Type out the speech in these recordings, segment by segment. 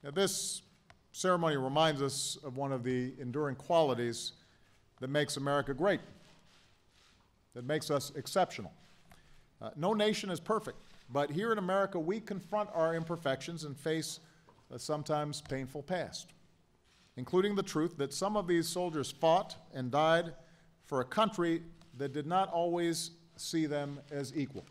Now, this ceremony reminds us of one of the enduring qualities that makes America great, that makes us exceptional. No nation is perfect, but here in America we confront our imperfections and face a sometimes painful past, including the truth that some of these soldiers fought and died for a country that did not always see them as equal.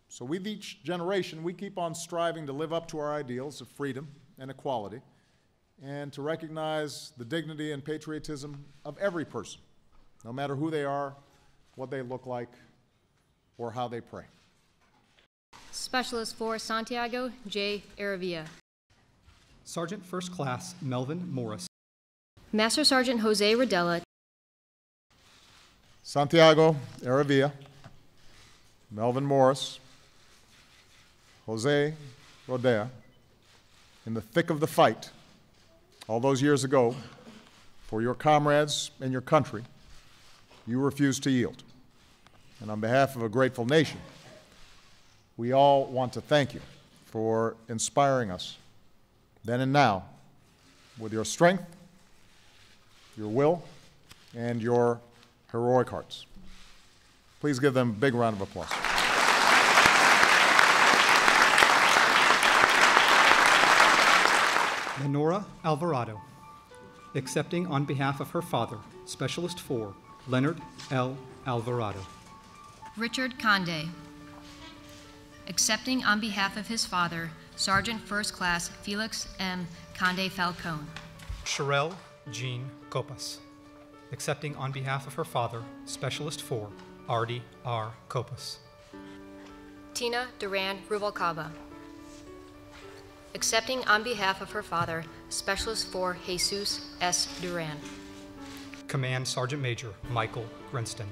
So with each generation, we keep on striving to live up to our ideals of freedom and equality and to recognize the dignity and patriotism of every person, no matter who they are, what they look like, or how they pray. Specialist for Santiago J. Aravilla. Sergeant First Class Melvin Morris. Master Sergeant Jose Rodella. Santiago Aravilla, Melvin Morris, Jose Rodea, in the thick of the fight all those years ago for your comrades and your country, you refused to yield. And on behalf of a grateful nation, we all want to thank you for inspiring us then and now with your strength, your will, and your heroic hearts. Please give them a big round of applause. Lenora Alvarado, accepting on behalf of her father, Specialist 4, Leonard L. Alvarado. Richard Conde. Accepting on behalf of his father, Sergeant First Class Felix M. Conde Falcone. Sherelle Jean Copas, accepting on behalf of her father, Specialist 4, Artie R. Copas. Tina Duran Ruvalcaba. Accepting on behalf of her father, Specialist 4, Jesus S. Duran. Command Sergeant Major Michael Grinston,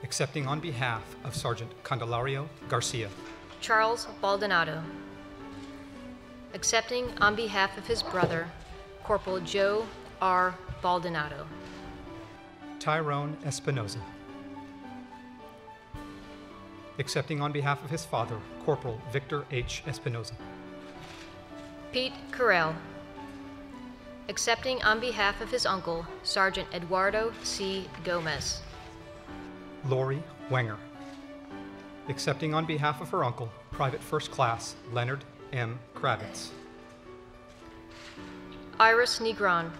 accepting on behalf of Sergeant Candelario Garcia. Charles Baldonado. Accepting on behalf of his brother, Corporal Joe R. Baldonado. Tyrone Espinoza, accepting on behalf of his father, Corporal Victor H. Espinoza. Pete Carell. Accepting on behalf of his uncle, Sergeant Eduardo C. Gomez. Lori Wenger, accepting on behalf of her uncle, Private First Class Leonard M. Kravitz. Iris Negron.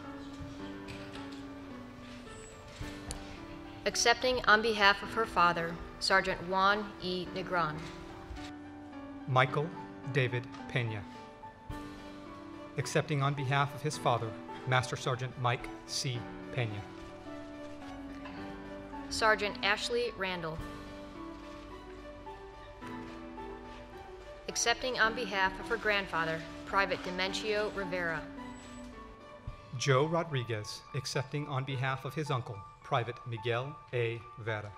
Accepting on behalf of her father, Sergeant Juan E. Negron. Michael David Pena, accepting on behalf of his father, Master Sergeant Mike C. Pena. Sergeant Ashley Randall. Accepting on behalf of her grandfather, Private Demencio Rivera. Joe Rodriguez, accepting on behalf of his uncle, Private Miguel A. Vera.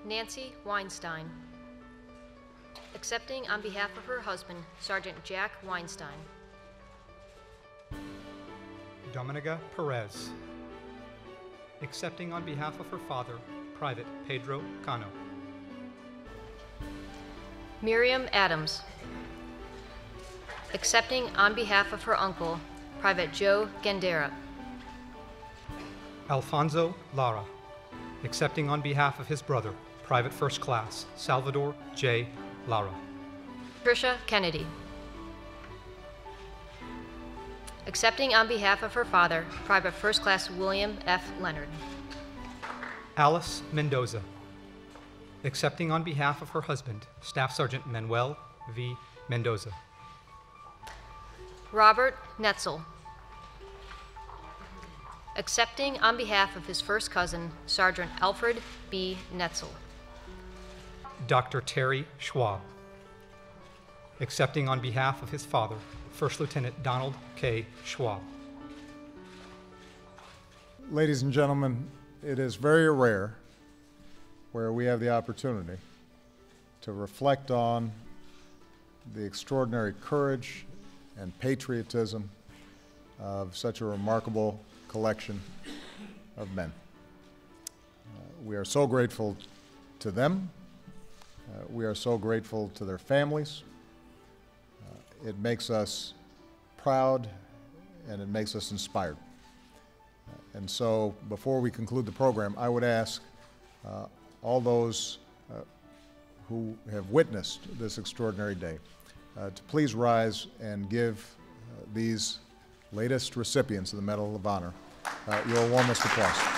Nancy Weinstein. Accepting on behalf of her husband, Sergeant Jack Weinstein. Dominica Perez, accepting on behalf of her father, Private Pedro Cano. Miriam Adams. Accepting on behalf of her uncle, Private Joe Gendera. Alfonso Lara, accepting on behalf of his brother, Private First Class Salvador J. Lara. Tricia Kennedy. Accepting on behalf of her father, Private First Class William F. Leonard. Alice Mendoza, accepting on behalf of her husband, Staff Sergeant Manuel V. Mendoza. Robert Netzel. Accepting on behalf of his first cousin, Sergeant Alfred B. Netzel. Dr. Terry Schwab, accepting on behalf of his father, First Lieutenant Donald K. Schwab. Ladies and gentlemen, it is very rare where we have the opportunity to reflect on the extraordinary courage and patriotism of such a remarkable collection of men. We are so grateful to them We are so grateful to their families. It makes us proud and it makes us inspired. And so before we conclude the program, I would ask all those who have witnessed this extraordinary day to please rise and give these latest recipients of the Medal of Honor your warmest applause.